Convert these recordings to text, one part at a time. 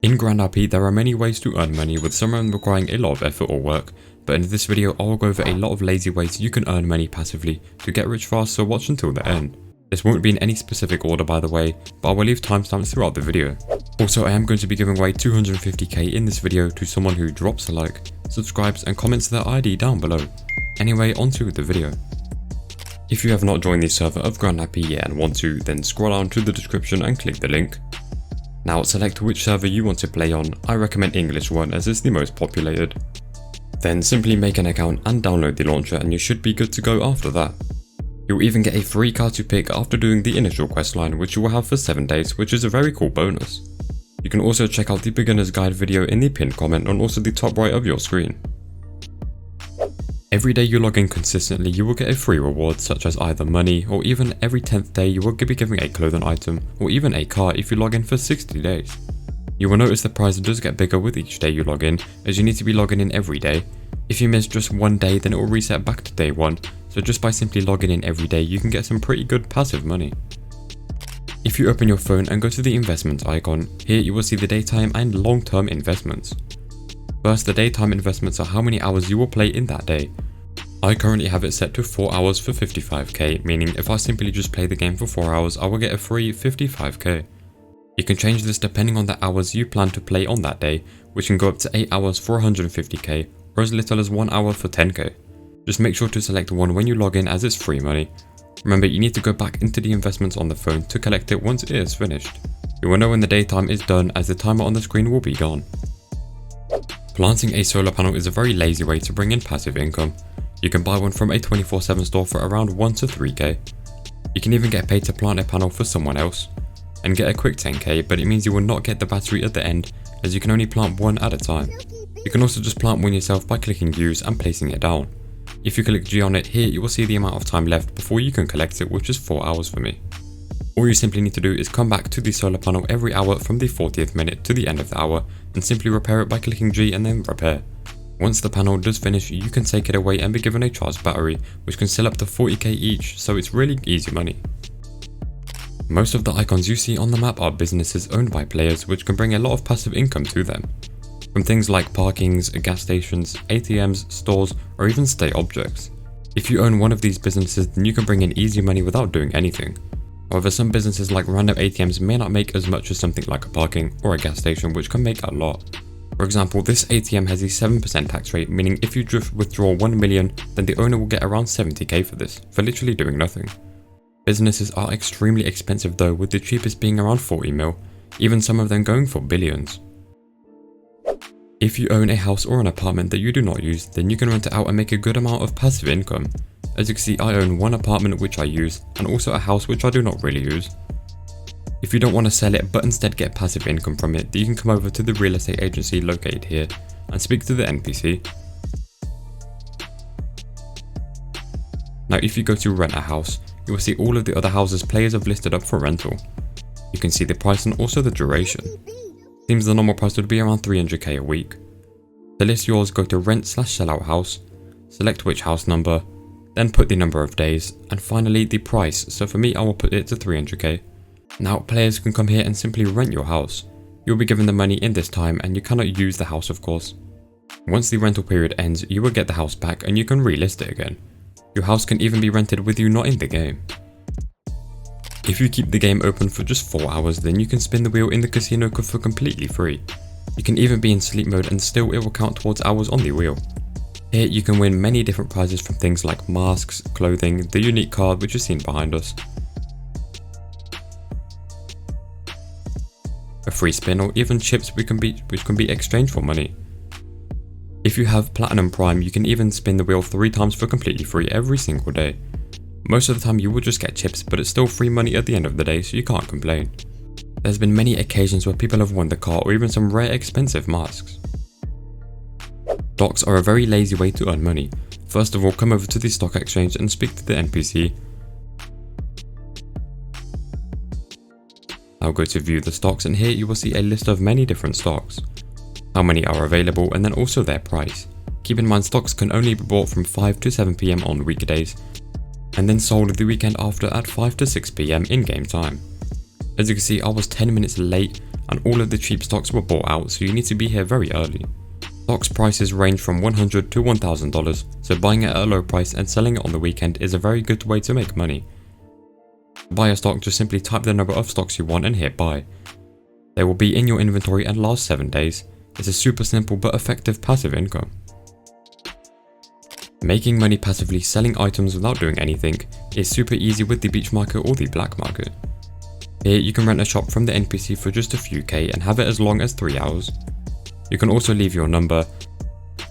In Grand RP, there are many ways to earn money, with some of them requiring a lot of effort or work, but in this video I will go over a lot of lazy ways you can earn money passively to get rich fast, so watch until the end. This won't be in any specific order by the way, but I will leave timestamps throughout the video. Also, I am going to be giving away 250k in this video to someone who drops a like, subscribes and comments their ID down below. Anyway, onto the video. If you have not joined the server of Grand RP yet and want to, then scroll down to the description and click the link. Now select which server you want to play on. I recommend English one as it's the most populated. Then simply make an account and download the launcher and you should be good to go after that. You'll even get a free car to pick after doing the initial questline, which you will have for 7 days, which is a very cool bonus. You can also check out the beginner's guide video in the pinned comment and also the top right of your screen. Every day you log in consistently, you will get a free reward such as either money, or even every 10th day you will be given a clothing item or even a car if you log in for 60 days. You will notice the prize does get bigger with each day you log in, as you need to be logging in every day. If you miss just one day, then it will reset back to day 1, so just by simply logging in every day you can get some pretty good passive money. If you open your phone and go to the investments icon, here you will see the daytime and long-term investments. First, the daytime investments are how many hours you will play in that day. I currently have it set to 4 hours for 55k, meaning if I simply just play the game for 4 hours, I will get a free 55k. You can change this depending on the hours you plan to play on that day, which can go up to 8 hours for 150k, or as little as 1 hour for 10k. Just make sure to select one when you log in as it's free money. Remember, you need to go back into the investments on the phone to collect it once it is finished. You will know when the daytime is done as the timer on the screen will be gone. Planting a solar panel is a very lazy way to bring in passive income. You can buy one from a 24/7 store for around 1 to 3k. You can even get paid to plant a panel for someone else and get a quick 10k, but it means you will not get the battery at the end as you can only plant one at a time. You can also just plant one yourself by clicking use and placing it down. If you click G on it here, you will see the amount of time left before you can collect it, which is 4 hours for me. All you simply need to do is come back to the solar panel every hour from the 40th minute to the end of the hour and simply repair it by clicking G and then repair. Once the panel does finish, you can take it away and be given a charged battery, which can sell up to 40k each, so it's really easy money. Most of the icons you see on the map are businesses owned by players, which can bring a lot of passive income to them. From things like parkings, gas stations, ATMs, stores, or even state objects. If you own one of these businesses, then you can bring in easy money without doing anything. However, some businesses like random ATMs may not make as much as something like a parking or a gas station, which can make a lot. For example, this ATM has a 7% tax rate, meaning if you withdraw 1 million, then the owner will get around 70k for this, for literally doing nothing. Businesses are extremely expensive though, with the cheapest being around 40 mil, even some of them going for billions. If you own a house or an apartment that you do not use, then you can rent it out and make a good amount of passive income. As you can see, I own one apartment which I use, and also a house which I do not really use. If you don't want to sell it but instead get passive income from it, then you can come over to the real estate agency located here and speak to the NPC. Now if you go to rent a house, you will see all of the other houses players have listed up for rental. You can see the price and also the duration. Seems the normal price would be around 300k a week. To list yours, go to rent/sellout house, select which house number, then put the number of days, and finally the price, so for me I will put it to 300k. Now players can come here and simply rent your house. You will be given the money in this time and you cannot use the house of course. Once the rental period ends, you will get the house back and you can relist it again. Your house can even be rented with you not in the game. If you keep the game open for just 4 hours, then you can spin the wheel in the casino for completely free. You can even be in sleep mode and still it will count towards hours on the wheel. Here you can win many different prizes from things like masks, clothing, the unique card which is seen behind us, a free spin, or even chips which can be exchanged for money. If you have Platinum Prime, you can even spin the wheel 3 times for completely free every single day. Most of the time you will just get chips, but it's still free money at the end of the day, so you can't complain. There's been many occasions where people have won the car or even some rare expensive masks. Stocks are a very lazy way to earn money. First of all, come over to the stock exchange and speak to the NPC. Now go to view the stocks, and here you will see a list of many different stocks, how many are available, and then also their price. Keep in mind, stocks can only be bought from 5 to 7 PM on weekdays, and then sold the weekend after at 5 to 6 PM in game time. As you can see, I was 10 minutes late and all of the cheap stocks were bought out, so you need to be here very early. Stocks prices range from $100 to $1,000, so buying it at a low price and selling it on the weekend is a very good way to make money. To buy a stock, just simply type the number of stocks you want and hit buy. They will be in your inventory and last 7 days. It's a super simple but effective passive income. Making money passively selling items without doing anything is super easy with the beach market or the black market. Here you can rent a shop from the NPC for just a few K and have it as long as 3 hours. You can also leave your number.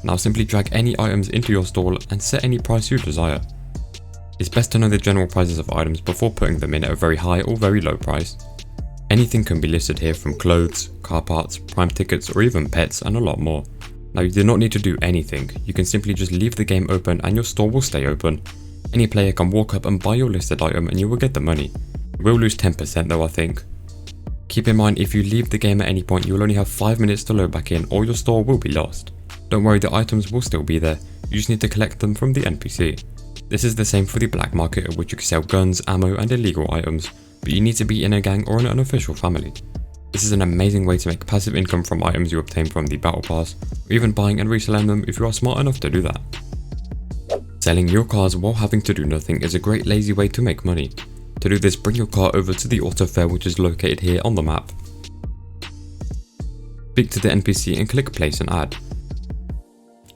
Now simply drag any items into your stall and set any price you desire. It's best to know the general prices of items before putting them in at a very high or very low price. Anything can be listed here, from clothes, car parts, prime tickets, or even pets, and a lot more. Now you do not need to do anything, you can simply just leave the game open and your store will stay open. Any player can walk up and buy your listed item and you will get the money. You will lose 10% though, I think. Keep in mind, if you leave the game at any point, you will only have 5 minutes to load back in or your store will be lost. Don't worry, the items will still be there, you just need to collect them from the NPC. This is the same for the black market, in which you can sell guns, ammo and illegal items, but you need to be in a gang or in an official family. This is an amazing way to make passive income from items you obtain from the battle pass, or even buying and reselling them if you are smart enough to do that. Selling your cars while having to do nothing is a great lazy way to make money. To do this, bring your car over to the Autofair, which is located here on the map. Speak to the NPC and click place an ad.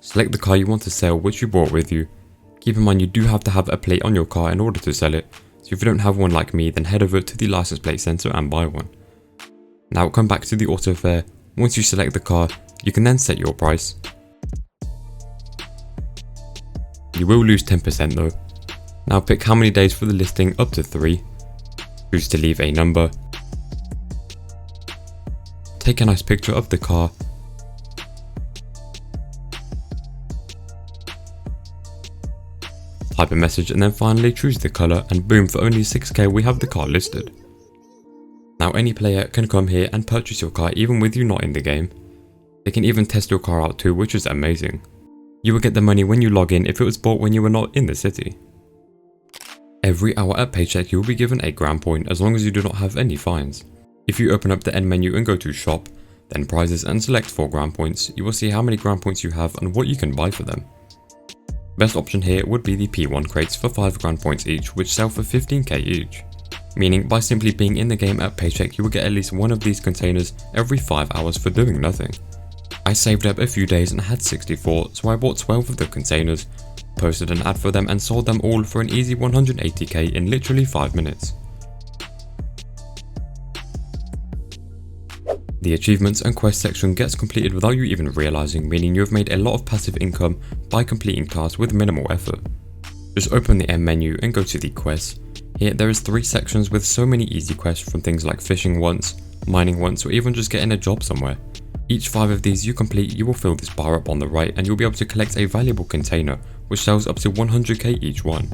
Select the car you want to sell, which you brought with you. Keep in mind, you do have to have a plate on your car in order to sell it, so if you don't have one like me, then head over to the license plate center and buy one. Now come back to the Autofair. Once you select the car, you can then set your price. You will lose 10% though. Now pick how many days for the listing, up to 3. Choose to leave a number. Take a nice picture of the car. Type a message and then finally choose the colour, and boom, for only 6k we have the car listed. Now any player can come here and purchase your car even with you not in the game. They can even test your car out too, which is amazing. You will get the money when you log in if it was bought when you were not in the city. Every hour at paycheck you will be given a grand point as long as you do not have any fines. If you open up the end menu and go to shop, then prizes and select 4 grand points, you will see how many grand points you have and what you can buy for them. Best option here would be the P1 crates for 5 grand points each, which sell for 15k each. Meaning by simply being in the game at paycheck you will get at least one of these containers every 5 hours for doing nothing. I saved up a few days and had 64, so I bought 12 of the containers, posted an ad for them and sold them all for an easy 180k in literally 5 minutes. The achievements and quest section gets completed without you even realizing, meaning you have made a lot of passive income by completing tasks with minimal effort. Just open the end menu and go to the quests. Here there is 3 sections with so many easy quests, from things like fishing once, mining once, or even just getting a job somewhere. Each 5 of these you complete, you will fill this bar up on the right and you'll be able to collect a valuable container, which sells up to 100k each one.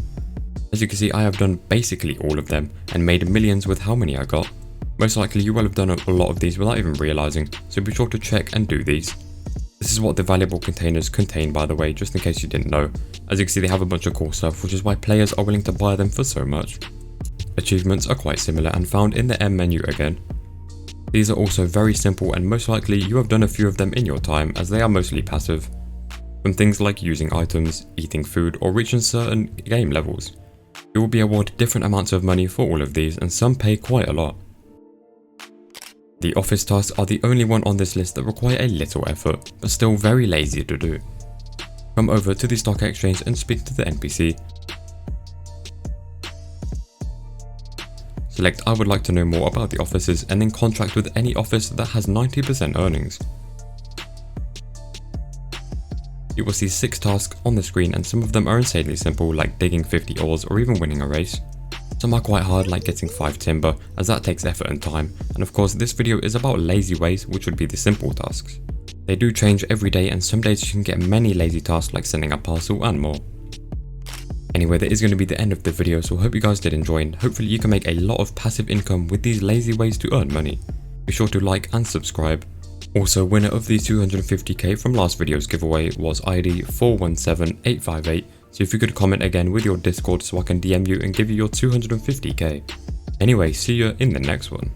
As you can see, I have done basically all of them and made millions with how many I got. Most likely you will have done a lot of these without even realizing, so be sure to check and do these. This is what the valuable containers contain, by the way, just in case you didn't know. As you can see, they have a bunch of cool stuff, which is why players are willing to buy them for so much. Achievements are quite similar and found in the M menu again. These are also very simple and most likely you have done a few of them in your time, as they are mostly passive. From things like using items, eating food, or reaching certain game levels. You will be awarded different amounts of money for all of these, and some pay quite a lot. The office tasks are the only one on this list that require a little effort, but still very lazy to do. Come over to the stock exchange and speak to the NPC. Select I would like to know more about the offices and then contract with any office that has 90% earnings. You will see 6 tasks on the screen and some of them are insanely simple, like digging 50 ores or even winning a race. Some are quite hard, like getting 5 timber, as that takes effort and time, and of course this video is about lazy ways, which would be the simple tasks. They do change every day and some days you can get many lazy tasks like sending a parcel and more. Anyway, that is going to be the end of the video, so I hope you guys did enjoy and hopefully you can make a lot of passive income with these lazy ways to earn money. Be sure to like and subscribe. Also, winner of the 250k from last video's giveaway was ID 417858, so if you could comment again with your Discord so I can DM you and give you your 250k. Anyway, see you in the next one.